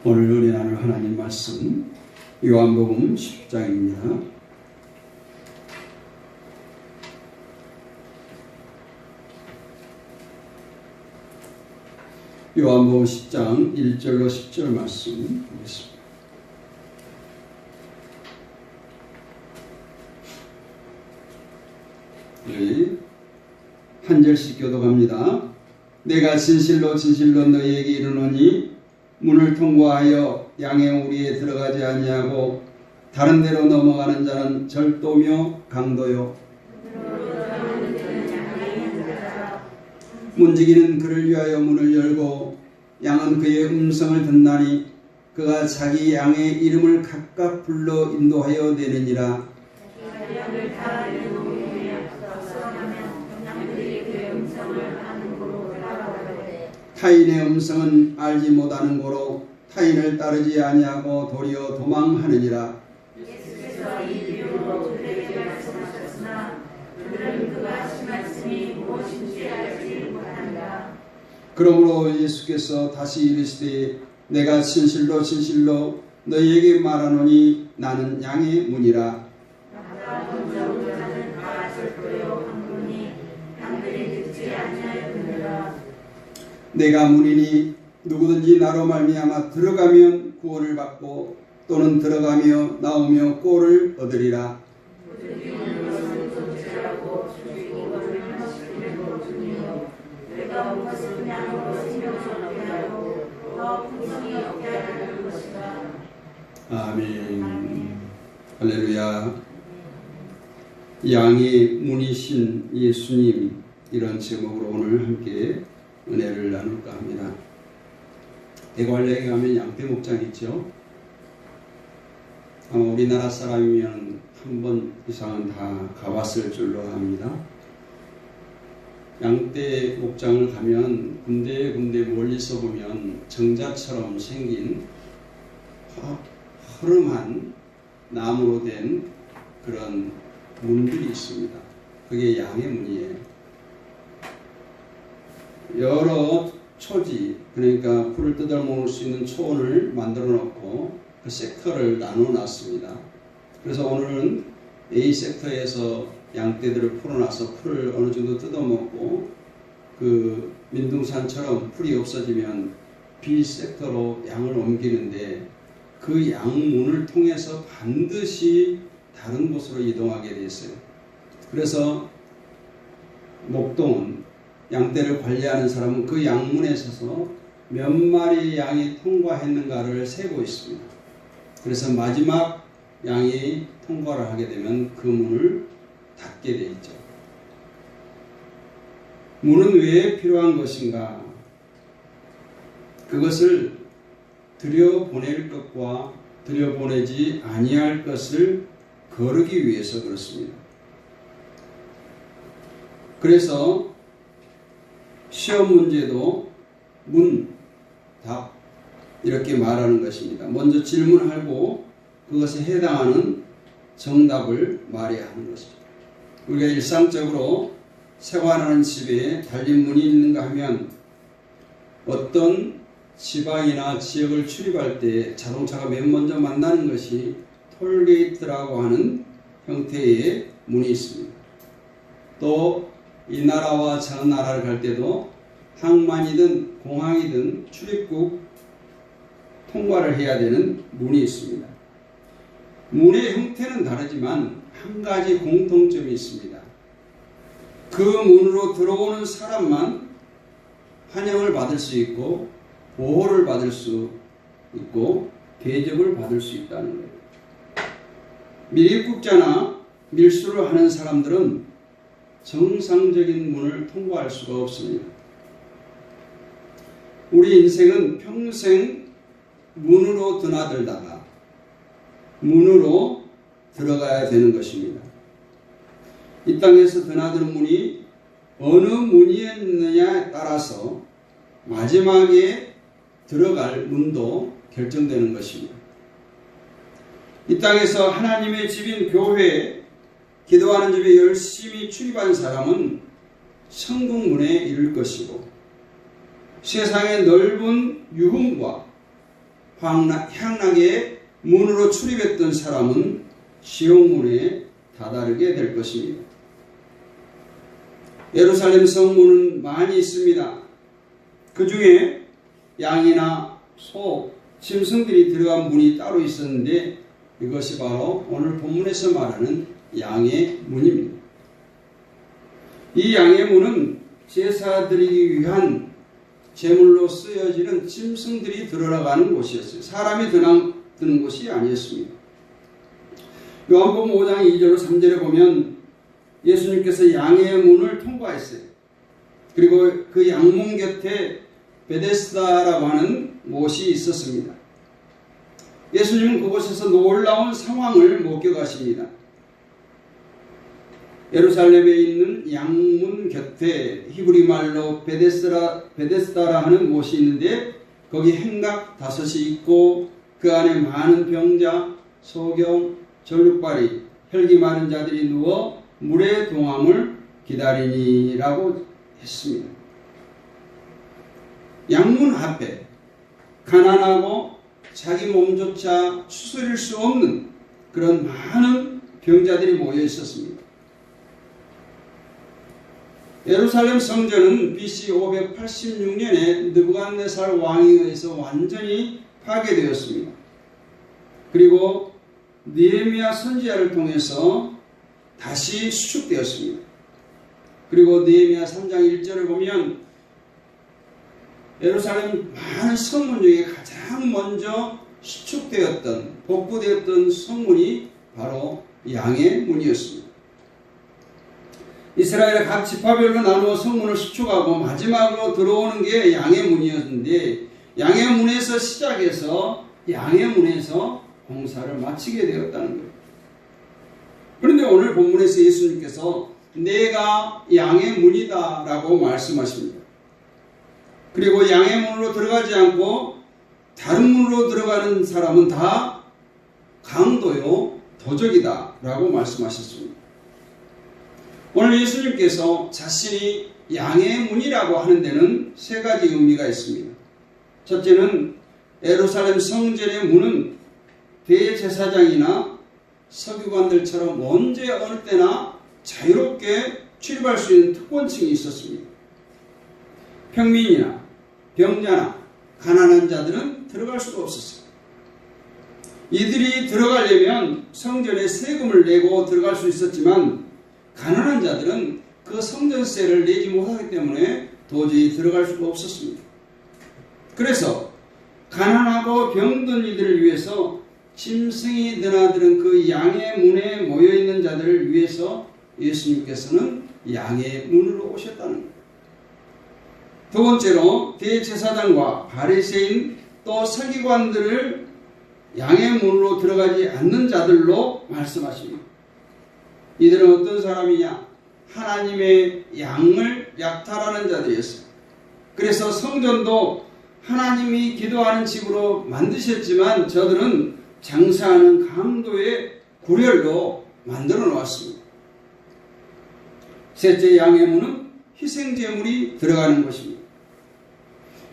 오늘 은혜 나눌 하나님 말씀 요한복음 10장입니다. 요한복음 10장 1절로 10절 말씀 보겠습니다. 한 절씩 교독합니다. 내가 진실로 진실로 너희에게 이르노니 문을 통과하여 양의 우리에 들어가지 아니하고 다른 데로 넘어가는 자는 절도며 강도요 문지기는 그를 위하여 문을 열고 양은 그의 음성을 듣나니 그가 자기 양의 이름을 각각 불러 인도하여 내느니라. 타인의 음성은 알지 못하는 고로 타인을 따르지 아니하고 도리어 도망하느니라. 예수께서 이 이유로 그들에게 말씀하셨으나 그들은 그가 하신 말씀이 무엇인지 알지 못한다. 그러므로 예수께서 다시 이르시되 내가 진실로 진실로 너희에게 말하노니 나는 양의 문이라. 나보다 먼저 온 자는 다 절도요 강도니 양들이 듣지 아니하였느니라. 내가 문이니 누구든지 나로 말미암아 들어가면 구원을 받고 또는 들어가며 나오며 꼴을 얻으리라. 아멘. 할렐루야. 양의 문이신 예수님, 이런 제목으로 오늘 함께 은혜를 나눌까 합니다. 대관령에 가면 양떼 목장 있죠. 아마 우리나라 사람이면 한 번 이상은 다 가봤을 줄로 합니다. 양떼 목장을 가면 군데군데 멀리서 보면 정자처럼 생긴 허름한 나무로 된 그런 문들이 있습니다. 그게 양의 문이에요. 여러 초지, 그러니까 풀을 뜯어 먹을 수 있는 초원을 만들어 놓고 그 섹터를 나눠 놨습니다. 그래서 오늘은 A 섹터에서 양떼들을 풀어놔서 풀을 어느 정도 뜯어 먹고 그 민둥산처럼 풀이 없어지면 B 섹터로 양을 옮기는데 그 양문을 통해서 반드시 다른 곳으로 이동하게 됐어요. 그래서 목동은 양떼를 관리하는 사람은 그 양문에 서서 몇 마리 양이 통과했는가를 세고 있습니다. 그래서 마지막 양이 통과를 하게 되면 그 문을 닫게 되어 있죠. 문은 왜 필요한 것인가? 그것을 들여보낼 것과 들여보내지 아니할 것을 거르기 위해서 그렇습니다. 그래서 시험 문제도 문, 답 이렇게 말하는 것입니다. 먼저 질문하고 그것에 해당하는 정답을 말해야 하는 것입니다. 우리가 일상적으로 생활하는 집에 달린 문이 있는가 하면 어떤 지방이나 지역을 출입할 때 자동차가 맨 먼저 만나는 것이 톨게이트라고 하는 형태의 문이 있습니다. 또 이 나라와 저 나라를 갈 때도 항만이든 공항이든 출입국 통과를 해야 되는 문이 있습니다. 문의 형태는 다르지만 한 가지 공통점이 있습니다. 그 문으로 들어오는 사람만 환영을 받을 수 있고 보호를 받을 수 있고 대접을 받을 수 있다는 거예요. 밀입국자나 밀수를 하는 사람들은 정상적인 문을 통과할 수가 없습니다. 우리 인생은 평생 문으로 드나들다가 문으로 들어가야 되는 것입니다. 이 땅에서 드나드는 문이 어느 문이었느냐에 따라서 마지막에 들어갈 문도 결정되는 것입니다. 이 땅에서 하나님의 집인 교회에 기도하는 집에 열심히 출입한 사람은 천국문에 이를 것이고 세상의 넓은 유흥과 향락의 문으로 출입했던 사람은 시온문에 다다르게 될 것입니다. 예루살렘 성문은 많이 있습니다. 그 중에 양이나 소, 짐승들이 들어간 문이 따로 있었는데 이것이 바로 오늘 본문에서 말하는 양의 문입니다. 이 양의 문은 제사 드리기 위한 제물로 쓰여지는 짐승들이 들어가는 곳이었어요. 사람이 드는 곳이 아니었습니다. 요한복음 5장 2절 3절에 보면 예수님께서 양의 문을 통과했어요. 그리고 그 양문 곁에 베데스다라고 하는 곳이 있었습니다. 예수님은 그곳에서 놀라운 상황을 목격하십니다. 예루살렘에 있는 양문 곁에 히브리 말로 베데스다라 하는 곳이 있는데 거기 행각 5이 있고 그 안에 많은 병자, 소경, 전륙발이, 혈기 많은 자들이 누워 물의 동함을 기다리니라고 했습니다. 양문 앞에 가난하고 자기 몸조차 추스릴 수 없는 그런 많은 병자들이 모여 있었습니다. 예루살렘 성전은 BC 586년에 느부갓네살 왕에 의해서 완전히 파괴되었습니다. 그리고 느헤미야 선지자를 통해서 다시 수축되었습니다. 그리고 느헤미야 3장 1절을 보면 예루살렘 많은 성문 중에 가장 먼저 수축되었던 복구되었던 성문이 바로 양의 문이었습니다. 이스라엘의 각 지파별로 나누어 성문을 수축하고 마지막으로 들어오는 게 양의 문이었는데 양의 문에서 시작해서 양의 문에서 공사를 마치게 되었다는 거예요. 그런데 오늘 본문에서 예수님께서 내가 양의 문이다 라고 말씀하십니다. 그리고 양의 문으로 들어가지 않고 다른 문으로 들어가는 사람은 다 강도요 도적이다 라고 말씀하셨습니다. 오늘 예수님께서 자신이 양의 문이라고 하는 데는 3가지 의미가 있습니다. 첫째는 예루살렘 성전의 문은 대제사장이나 서기관들처럼 언제 어느 때나 자유롭게 출입할 수 있는 특권층이 있었습니다. 평민이나 병자나 가난한 자들은 들어갈 수가 없었어요. 이들이 들어가려면 성전에 세금을 내고 들어갈 수 있었지만 가난한 자들은 그 성전세를 내지 못하기 때문에 도저히 들어갈 수가 없었습니다. 그래서 가난하고 병든 이들을 위해서 짐승이 드나드는 그 양의 문에 모여있는 자들을 위해서 예수님께서는 양의 문으로 오셨다는 거예요. 두 번째로 대제사장과 바리새인 또 서기관들을 양의 문으로 들어가지 않는 자들로 말씀하십니다. 이들은 어떤 사람이냐? 하나님의 양을 약탈하는 자들이었어요. 그래서 성전도 하나님이 기도하는 집으로 만드셨지만 저들은 장사하는 강도의 구렬로 만들어 놓았습니다. 셋째 양의 문은 희생제물이 들어가는 것입니다.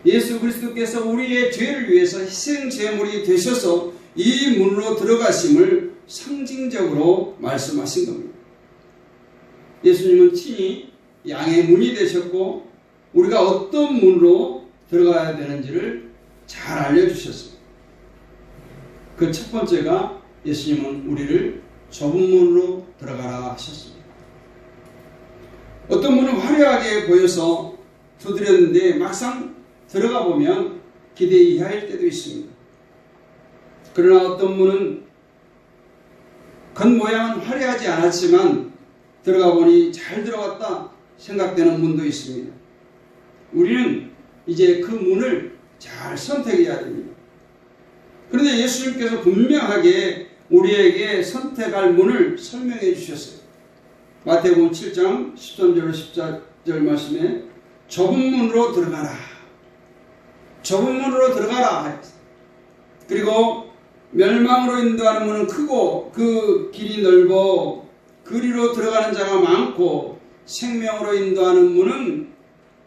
예수 그리스도께서 우리의 죄를 위해서 희생제물이 되셔서 이 문으로 들어가심을 상징적으로 말씀하신 겁니다. 예수님은 친히 양의 문이 되셨고 우리가 어떤 문으로 들어가야 되는지를 잘 알려주셨습니다. 그 첫 번째가 예수님은 우리를 좁은 문으로 들어가라 하셨습니다. 어떤 문은 화려하게 보여서 두드렸는데 막상 들어가 보면 기대 이하일 때도 있습니다. 그러나 어떤 문은 겉모양은 화려하지 않았지만 들어가 보니 잘 들어갔다 생각되는 문도 있습니다. 우리는 이제 그 문을 잘 선택해야 됩니다. 그런데 예수님께서 분명하게 우리에게 선택할 문을 설명해 주셨어요. 마태복음 7장 13절로 14절 말씀에 좁은 문으로 들어가라. 좁은 문으로 들어가라. 그리고 멸망으로 인도하는 문은 크고 그 길이 넓어 그리로 들어가는 자가 많고 생명으로 인도하는 문은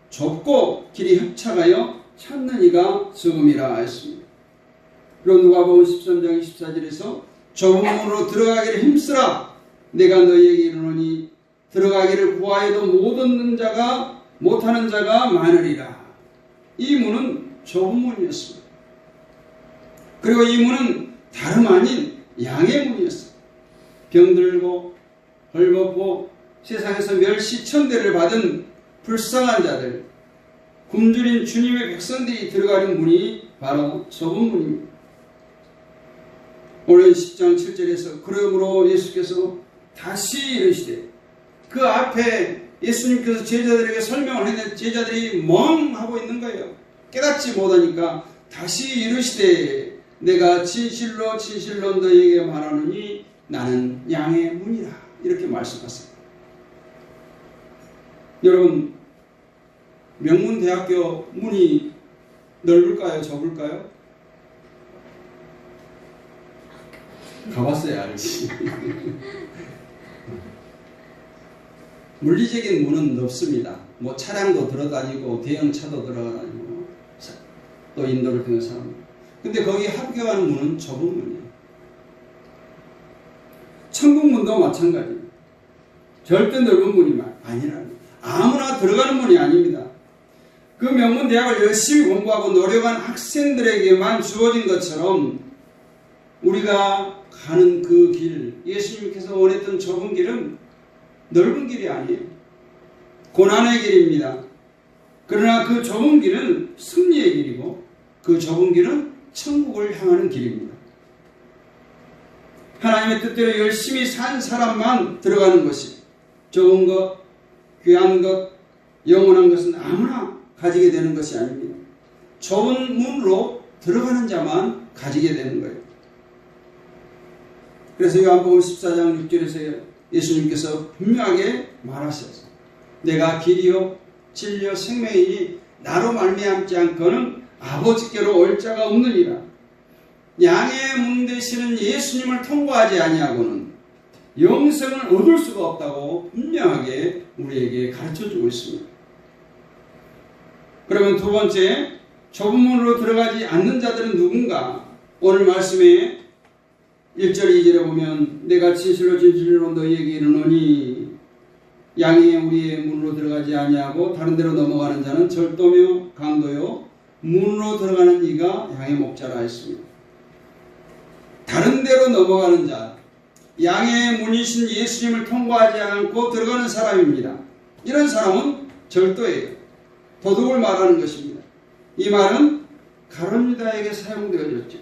좁고 길이 협착하여 찾는 이가 적음이라 했습니다. 그리고 누가복음 13장 24절에서 좁은 문으로 들어가기를 힘쓰라. 내가 너희에게 이르노니 들어가기를 구하여도 못하는 자가 많으리라. 이 문은 좁은 문이었습니다. 그리고 이 문은 다름 아닌 양의 문이었어요. 병들고 헐벗고 세상에서 멸시천대를 받은 불쌍한 자들, 굶주린 주님의 백성들이 들어가는 문이 바로 좁은 문입니다. 오늘 10장 7절에서 그러므로 예수께서 다시 이르시되, 그 앞에 예수님께서 제자들에게 설명을 했는데 제자들이 멍하고 있는 거예요. 깨닫지 못하니까 다시 이르시되, 내가 진실로 진실로 너희에게 말하노니 나는 양의 문이라. 이렇게 말씀하셨습니다. 여러분, 명문대학교 문이 넓을까요? 좁을까요? 가봤어야 알지. 물리적인 문은 넓습니다. 뭐 차량도 들어다니고 대형차도 들어다니고 또 인도를 듣는 사람. 근데 거기 합격하는 문은 좁은 문이에요. 천국문도 마찬가지입니다. 절대 넓은 문이 아니라는, 아무나 들어가는 문이 아닙니다. 그 명문대학을 열심히 공부하고 노력한 학생들에게만 주어진 것처럼 우리가 가는 그 길, 예수님께서 원했던 좁은 길은 넓은 길이 아니에요. 고난의 길입니다. 그러나 그 좁은 길은 승리의 길이고 그 좁은 길은 천국을 향하는 길입니다. 하나님의 뜻대로 열심히 산 사람만 들어가는 것이, 좋은 것, 귀한 것, 영원한 것은 아무나 가지게 되는 것이 아닙니다. 좁은 문으로 들어가는 자만 가지게 되는 거예요. 그래서 요한복음 14장 6절에서 예수님께서 분명하게 말하셨어요. 내가 길이요 진리요 생명이니 나로 말미암지 않고는 아버지께로 올 자가 없느니라. 양의 문 되시는 예수님을 통과하지 아니하고는 영생을 얻을 수가 없다고 분명하게 우리에게 가르쳐주고 있습니다. 그러면 두 번째, 좁은 문으로 들어가지 않는 자들은 누군가? 오늘 말씀에 1절 2절에 보면 내가 진실로 진실로 너희에게 이르노니 양이 우리의 문으로 들어가지 아니하고 다른 데로 넘어가는 자는 절도며 강도요 문으로 들어가는 이가 양의 목자라 했습니다. 다른 데로 넘어가는 자, 양의 문이신 예수님을 통과하지 않고 들어가는 사람입니다. 이런 사람은 절도예요. 도둑을 말하는 것입니다. 이 말은 가룟유다에게 사용되어졌죠.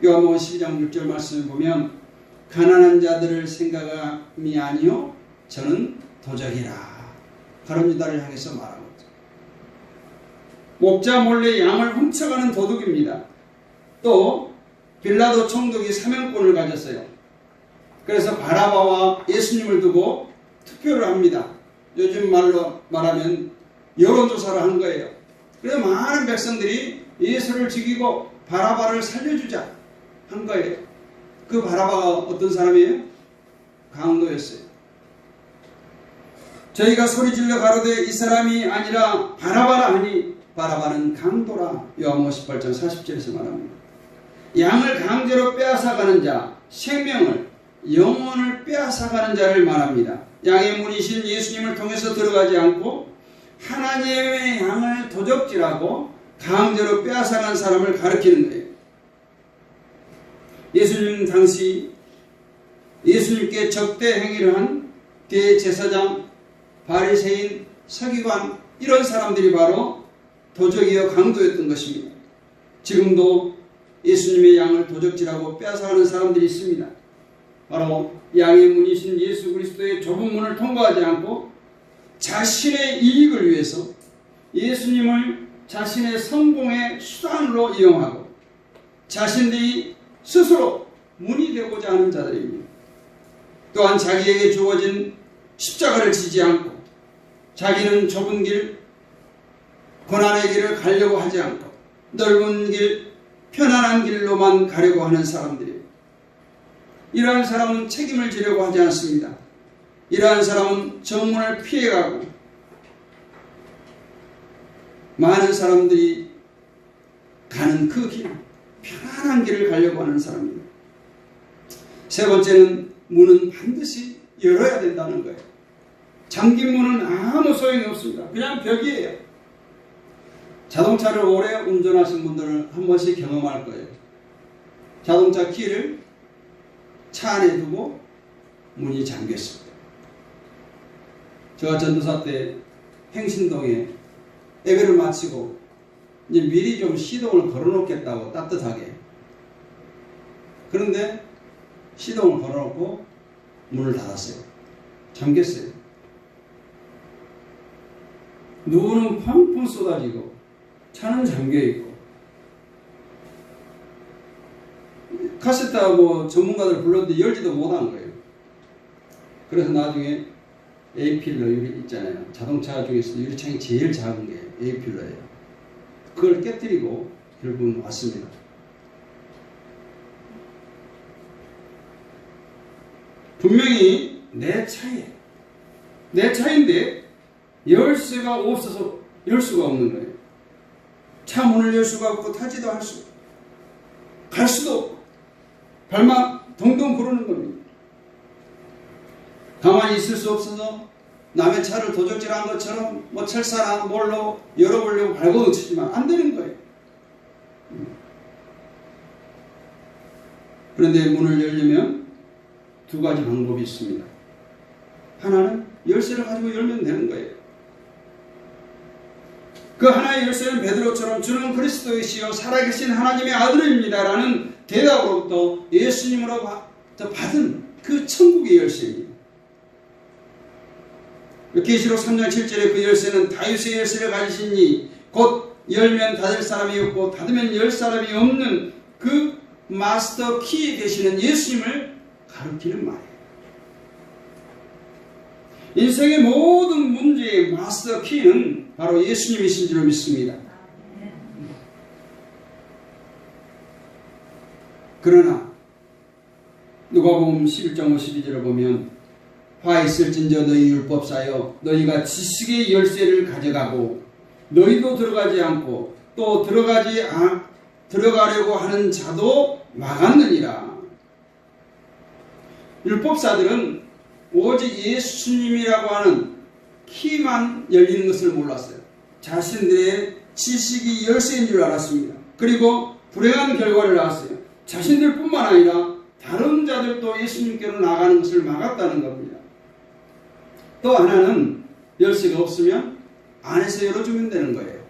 요한복음 12장 6절 말씀을 보면 가난한 자들을 생각함이 아니요 저는 도적이라. 가룟유다를 향해서 말하고 있죠. 목자 몰래 양을 훔쳐가는 도둑입니다. 또 빌라도 총독이 사명권을 가졌어요. 그래서 바라바와 예수님을 두고 투표를 합니다. 요즘 말로 말하면 여론조사를 한 거예요. 그래서 많은 백성들이 예수를 죽이고 바라바를 살려주자 한 거예요. 그 바라바가 어떤 사람이에요? 강도였어요. 저희가 소리질러 가로되 이 사람이 아니라 바라바라 하니 바라바는 강도라. 요한복음 18장 40절에서 말합니다. 양을 강제로 빼앗아가는 자, 생명을, 영혼을 빼앗아가는 자를 말합니다. 양의 문이신 예수님을 통해서 들어가지 않고 하나님의 양을 도적질하고 강제로 빼앗아간 사람을 가리키는 거예요. 예수님 당시 예수님께 적대 행위를 한 대제사장, 바리새인, 서기관 이런 사람들이 바로 도적이요 강도였던 것입니다. 지금도 예수님의 양을 도적질하고 빼앗아가는 사람들이 있습니다. 바로 양의 문이신 예수 그리스도의 좁은 문을 통과하지 않고 자신의 이익을 위해서 예수님을 자신의 성공의 수단으로 이용하고 자신들이 스스로 문이 되고자 하는 자들입니다. 또한 자기에게 주어진 십자가를 지지 않고 자기는 좁은 길, 고난의 길을 가려고 하지 않고 넓은 길, 편안한 길로만 가려고 하는 사람들이에요. 이러한 사람은 책임을 지려고 하지 않습니다. 이러한 사람은 정문을 피해가고 많은 사람들이 가는 그 길, 편안한 길을 가려고 하는 사람입니다. 세 번째는 문은 반드시 열어야 된다는 거예요. 잠긴 문은 아무 소용이 없습니다. 그냥 벽이에요. 자동차를 오래 운전하신 분들은 한 번씩 경험할 거예요. 자동차 키를 차 안에 두고 문이 잠겼을 때. 제가 전도사 때 행신동에 예배를 마치고 이제 미리 좀 시동을 걸어놓겠다고 따뜻하게. 그런데 시동을 걸어놓고 문을 닫았어요. 잠겼어요. 누구는 펑펑 쏟아지고 차는 잠겨있고. 카세타 전문가들 불렀는데 열지도 못한 거예요. 그래서 나중에 A필러 유리 있잖아요. 자동차 중에서 유리창이 제일 작은 게 A필러예요. 그걸 깨뜨리고 결국은 왔습니다. 분명히 내 차인데 열쇠가 없어서 열 수가 없는 거예요. 차 문을 열 수가 없고 타지도 갈 수도 없고 발만 동동 구르는 겁니다. 가만히 있을 수 없어서 남의 차를 도적질한 것처럼 철사나 뭘로 열어보려고 발버둥치지만 안 되는 거예요. 그런데 문을 열려면 두 가지 방법이 있습니다. 하나는 열쇠를 가지고 열면 되는 거예요. 그 하나의 열쇠는 베드로처럼 주는 그리스도이시여 살아계신 하나님의 아들입니다 라는 대답으로부터 예수님으로 받은 그 천국의 열쇠입니다. 계시록 3장 7절에 그 열쇠는 다윗의 열쇠를 가지시니 곧 열면 닫을 사람이 없고 닫으면 열 사람이 없는 그 마스터 키에 계시는 예수님을 가리키는 말이에요. 인생의 모든 문제의 마스터 키는 바로 예수님이신 줄 믿습니다. 그러나 누가복음 11장 52절을 보면 화 있을진저 너희 율법사여 너희가 지식의 열쇠를 가져가고 너희도 들어가지 않고 또 들어가려고 하는 자도 막았느니라. 율법사들은 오직 예수님이라고 하는 키만 열리는 것을 몰랐어요. 자신들의 지식이 열쇠인 줄 알았습니다. 그리고 불행한 결과를 낳았어요. 자신들뿐만 아니라 다른 자들도 예수님께로 나가는 것을 막았다는 겁니다. 또 하나는 열쇠가 없으면 안에서 열어주면 되는 거예요.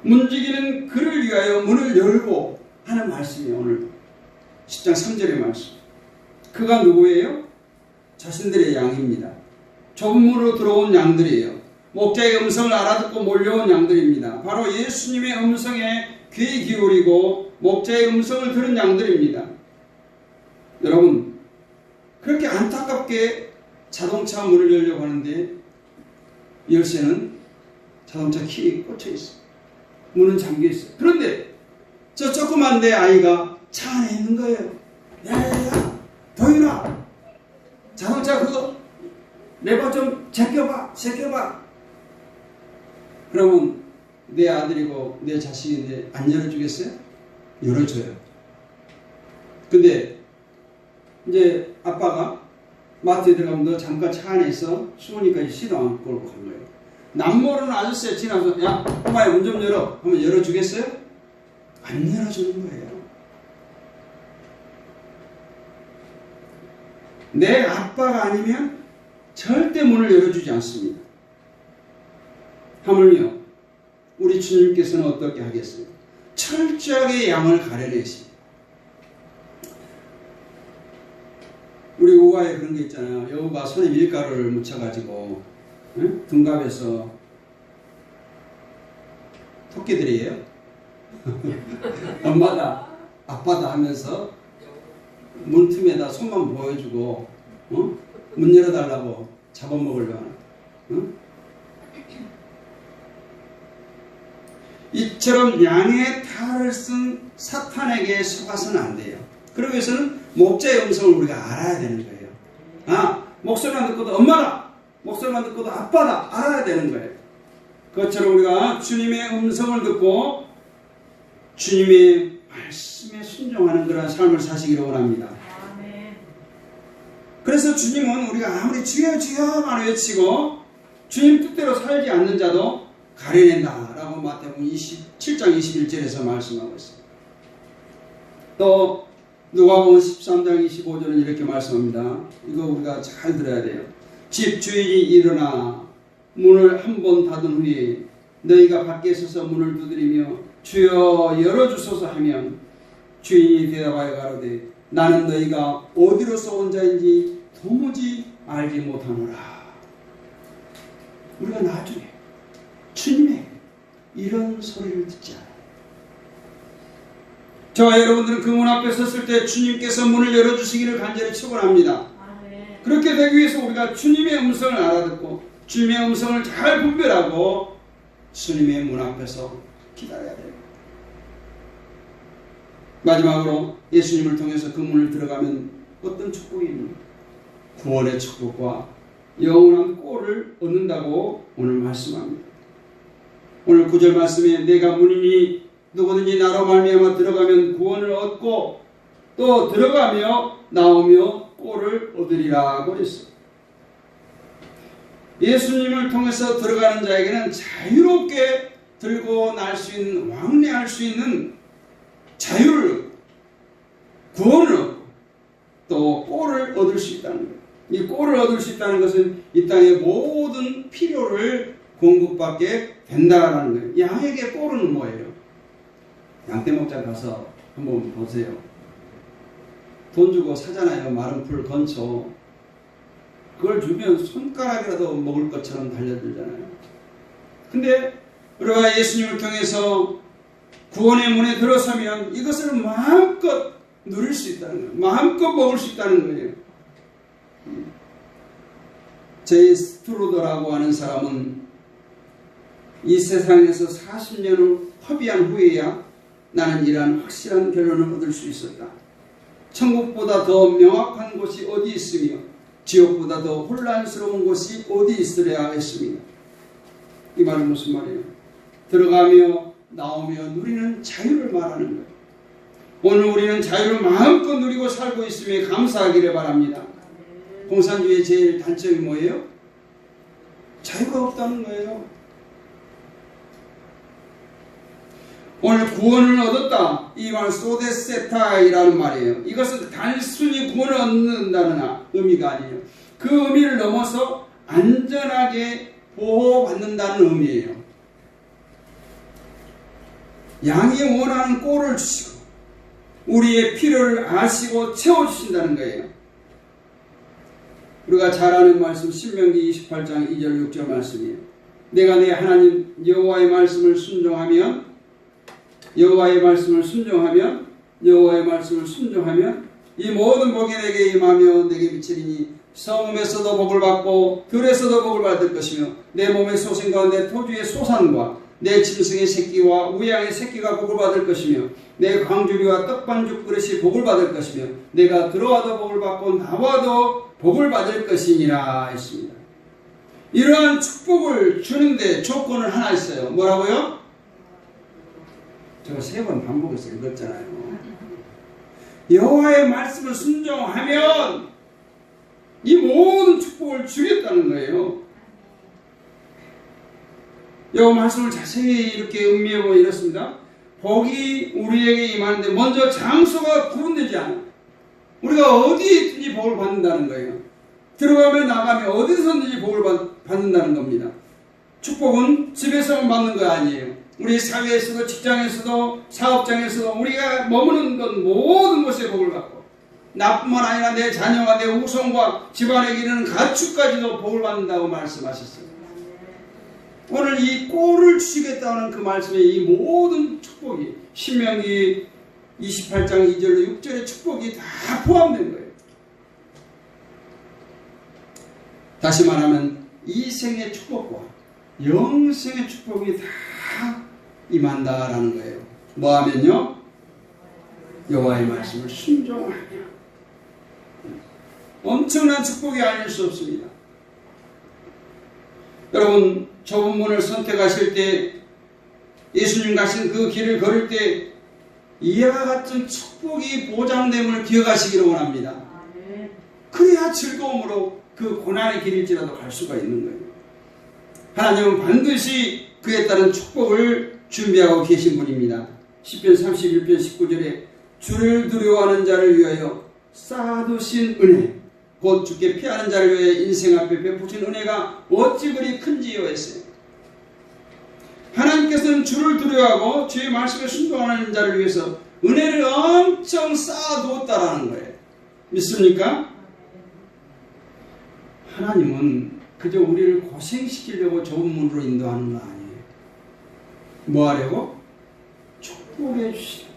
문지기는 그를 위하여 문을 열고 하는 말씀이에요. 오늘 10장 3절의 말씀. 그가 누구예요? 자신들의 양입니다. 좁은 문으로 들어온 양들이에요. 목자의 음성을 알아듣고 몰려온 양들입니다. 바로 예수님의 음성에 귀 기울이고 목자의 음성을 들은 양들입니다. 여러분, 그렇게 안타깝게 자동차 문을 열려고 하는데 열쇠는 자동차 키에 꽂혀 있어요. 문은 잠겨 있어요. 그런데 저 조그만 내 아이가 차 안에 있는 거예요. 야야야, 도윤아, 자동차 그거 레버 좀 제껴봐. 그러면 내 아들이고 내 자식인데 안 열어주겠어요? 열어줘요. 근데 이제 아빠가 마트에 들어가면 너 잠깐 차 안에 있어. 수은이까지 시도 안 걸고 간 거예요. 남모르는 아저씨가 지나서 야 엄마야 문 좀 열어 하면 열어주겠어요? 안 열어주는 거예요. 내 아빠가 아니면 절대 문을 열어주지 않습니다. 하물며 우리 주님께서는 어떻게 하겠어요? 철저하게 양을 가려내십니다. 우리 우화에 그런 게 있잖아요. 여우가 손에 밀가루를 묻혀가지고 둔갑에서 토끼들이에요. 엄마다 아빠다 하면서 문틈에다 손만 보여주고 문 열어달라고 잡아먹으려고 하는. 이처럼 양의 탈을 쓴 사탄에게 속아서는 안 돼요. 그러기 위해서는 목자의 음성을 우리가 알아야 되는 거예요. 목소리만 듣고도 엄마다, 목소리만 듣고도 아빠다 알아야 되는 거예요. 그것처럼 우리가 주님의 음성을 듣고 주님의 말씀에 순종하는 그런 삶을 사시기를 원합니다. 그래서 주님은 우리가 아무리 주여 주여만 외치고 주님 뜻대로 살지 않는 자도 가려낸다 라고 마태복음 27장 21절에서 말씀하고 있습니다. 또 누가복음 13장 25절은 이렇게 말씀합니다. 이거 우리가 잘 들어야 돼요. 집 주인이 일어나 문을 한 번 닫은 후에 너희가 밖에 서서 문을 두드리며 주여 열어주소서 하면 주인이 대답하여 가로되 나는 너희가 어디로서 온 자인지 도무지 알지 못하노라. 우리가 나중에 주님의 이런 소리를 듣지 않아요. 저와 여러분들은 그 문 앞에 섰을 때 주님께서 문을 열어주시기를 간절히 축원합니다. 그렇게 되기 위해서 우리가 주님의 음성을 알아듣고 주님의 음성을 잘 분별하고 주님의 문 앞에서 기다려야 돼요. 마지막으로 예수님을 통해서 그 문을 들어가면 어떤 축복이 있는가? 구원의 축복과 영원한 꼴을 얻는다고 오늘 말씀합니다. 오늘 9절 말씀에 내가 문이니 누구든지 나로 말미암아 들어가면 구원을 얻고 또 들어가며 나오며 꼴을 얻으리라고 했어요. 예수님을 통해서 들어가는 자에게는 자유롭게 들고 날 수 있는, 왕래할 수 있는 자유를, 구원을 얻고 또 꼴을 얻을 수 있다는 거예요. 이 꼴을 얻을 수 있다는 것은 이 땅의 모든 필요를 공급받게 된다라는 거예요. 양에게 꼴은 뭐예요? 양떼목장 가서 한번 보세요. 돈 주고 사잖아요. 마른 풀, 건초. 그걸 주면 손가락이라도 먹을 것처럼 달려들잖아요. 근데 우리가 예수님을 통해서 구원의 문에 들어서면 이것을 마음껏 누릴 수 있다는 거예요. 마음껏 먹을 수 있다는 거예요. 제이 스트루더라고 하는 사람은 이 세상에서 40년을 허비한 후에야 나는 이러한 확실한 결론을 얻을 수 있었다. 천국보다 더 명확한 곳이 어디 있으며 지옥보다 더 혼란스러운 곳이 어디 있으랴 했습니다. 이 말은 무슨 말이에요? 들어가며 나오며 누리는 자유를 말하는 거예요. 오늘 우리는 자유를 마음껏 누리고 살고 있음에 감사하기를 바랍니다. 공산주의의 제일 단점이 뭐예요? 자유가 없다는 거예요. 오늘 구원을 얻었다. 이 말 소데세타이라는 말이에요. 이것은 단순히 구원을 얻는다는 의미가 아니에요. 그 의미를 넘어서 안전하게 보호받는다는 의미예요. 양이 원하는 꼴을 주시고 우리의 필요를 아시고 채워주신다는 거예요. 우리가 잘 아는 말씀 신명기 28장 2절 6절 말씀이에요. 내가 내 하나님 여호와의 말씀을 순종하면 여호와의 말씀을 순종하면 이 모든 복이 내게 임하며 내게 미치리니 성읍에서도 복을 받고 들에서도 복을 받을 것이며 내 몸의 소생과 내 토주의 소산과 내 짐승의 새끼와 우양의 새끼가 복을 받을 것이며 내 광주리와 떡반죽 그릇이 복을 받을 것이며 내가 들어와도 복을 받고 나와도 복을 받을 것이니라 했습니다. 이러한 축복을 주는데 조건을 하나 있어요. 뭐라고요? 제가 3번 반복해서 읽었잖아요. 여호와의 말씀을 순종하면 이 모든 축복을 주겠다는 거예요. 여호와 말씀을 자세히 이렇게 음미해보면 이렇습니다. 복이 우리에게 임하는데 먼저 장소가 구분되지 않아요. 우리가 어디에 있든지 복을 받는다는 거예요. 들어가면 나가면 어디서든지 복을 받는다는 겁니다. 축복은 집에서만 받는 거 아니에요. 우리 사회에서도 직장에서도 사업장에서도 우리가 머무는 것 모든 곳에 복을 받고 나뿐만 아니라 내 자녀와 내 후손과 집안에 이르는 가축까지도 복을 받는다고 말씀하셨어요. 오늘 이 꼴을 주시겠다는 그 말씀에 이 모든 축복이 신명기 28장 2절로 6절의 축복이 다 포함된 거예요. 다시 말하면 이 생의 축복과 영생의 축복이 다 임한다라는 거예요. 뭐 하면요? 여호와의 말씀을 순종하며. 엄청난 축복이 아닐 수 없습니다. 여러분 좁은 문을 선택하실 때 예수님 가신 그 길을 걸을 때 이와 같은 축복이 보장됨을 기억하시기를 원합니다. 아멘. 그래야 즐거움으로 그 고난의 길일지라도 갈 수가 있는 거예요. 하나님은 반드시 그에 따른 축복을 준비하고 계신 분입니다. 시편 31편 19절에 주를 두려워하는 자를 위하여 쌓아두신 은혜, 곧 주께 피하는 자를 위하여 인생 앞에 베푸신 은혜가 어찌 그리 큰지요 했어요. 하나님께서는 주를 두려워하고 주의 말씀에 순종하는 자를 위해서 은혜를 엄청 쌓아두었다라는 거예요. 믿습니까? 하나님은 그저 우리를 고생시키려고 좁은 문으로 인도하는 거 아니에요. 뭐 하려고? 축복해 주시라.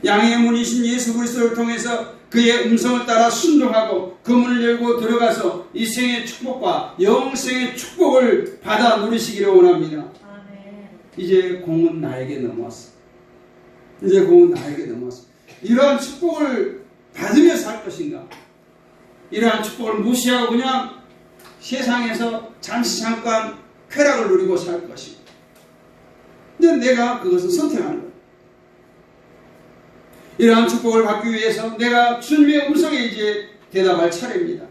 양의 문이신 예수 그리스도를 통해서 그의 음성을 따라 순종하고 그 문을 열고 들어가서 이 생의 축복과 영생의 축복을 받아 누리시기를 원합니다. 아멘. 이제 공은 나에게 넘어왔어. 이제 공은 나에게 넘어왔어. 이러한 축복을 받으며 살 것인가? 이러한 축복을 무시하고 그냥 세상에서 잠깐 쾌락을 누리고 살 것인가? 근데 내가 그것을 선택하는 거예요. 이러한 축복을 받기 위해서 내가 주님의 음성에 이제 대답할 차례입니다.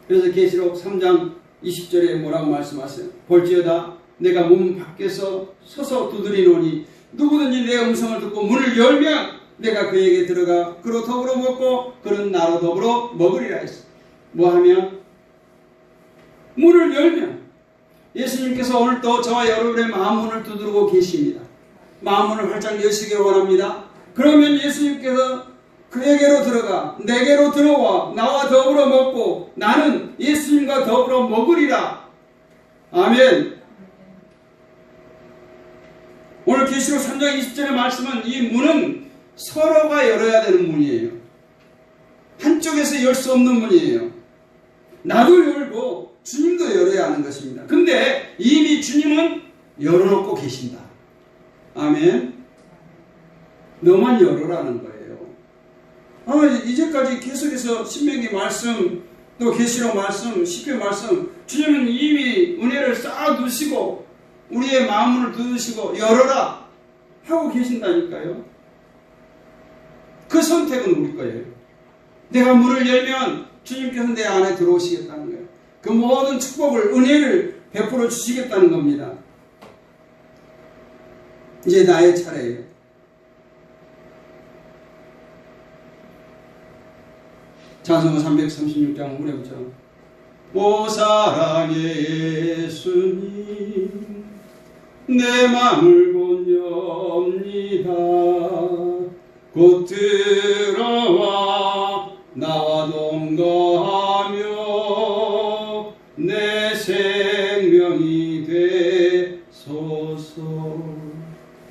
그래서 계시록 3장 20절에 뭐라고 말씀하세요? 볼지어다 내가 문 밖에서 서서 두드리노니 누구든지 내 음성을 듣고 문을 열면 내가 그에게 들어가 그로 더불어 먹고 그는 나로 더불어 먹으리라 했어요. 뭐하면? 문을 열면. 예수님께서 오늘 또 저와 여러분의 마음문을 두드리고 계십니다. 마음문을 활짝 여시기를 원합니다. 그러면 예수님께서 그에게로 들어가 내게로 들어와 나와 더불어 먹고 나는 예수님과 더불어 먹으리라. 아멘. 오늘 계시록 3장 20절의 말씀은 이 문은 서로가 열어야 되는 문이에요. 한쪽에서 열 수 없는 문이에요. 나도 열고 주님도 열어야 하는 것입니다. 근데 이미 주님은 열어놓고 계신다. 아멘. 너만 열어라는 거예요. 이제까지 계속해서 신명기 말씀, 또 계시록 말씀, 시편 말씀, 주님은 이미 은혜를 쌓아두시고 우리의 마음을 두시고 열어라 하고 계신다니까요. 그 선택은 우리 거예요. 내가 문을 열면 주님께서 내 안에 들어오시겠다는 거예요. 그 모든 축복을, 은혜를 베풀어 주시겠다는 겁니다. 이제 나의 차례예요. 찬송가 336장 후렴죠. 오 사랑의 예수님 내 맘을 곧 엽니다. 곧 들어와 나와 동거하며 내 생명이 되소서.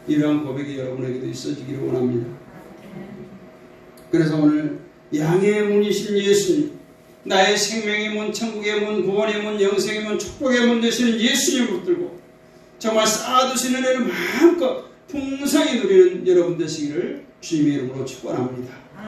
이러한 고백이 여러분에게도 있어지기를 원합니다. 그래서 오늘 양의 문이신 예수님, 나의 생명의 문, 천국의 문, 구원의 문, 영생의 문, 축복의 문 되시는 예수님을 붙들고 정말 쌓아두시는 은혜를 마음껏 풍성히 누리는 여러분 되시기를 주님의 이름으로 축원합니다.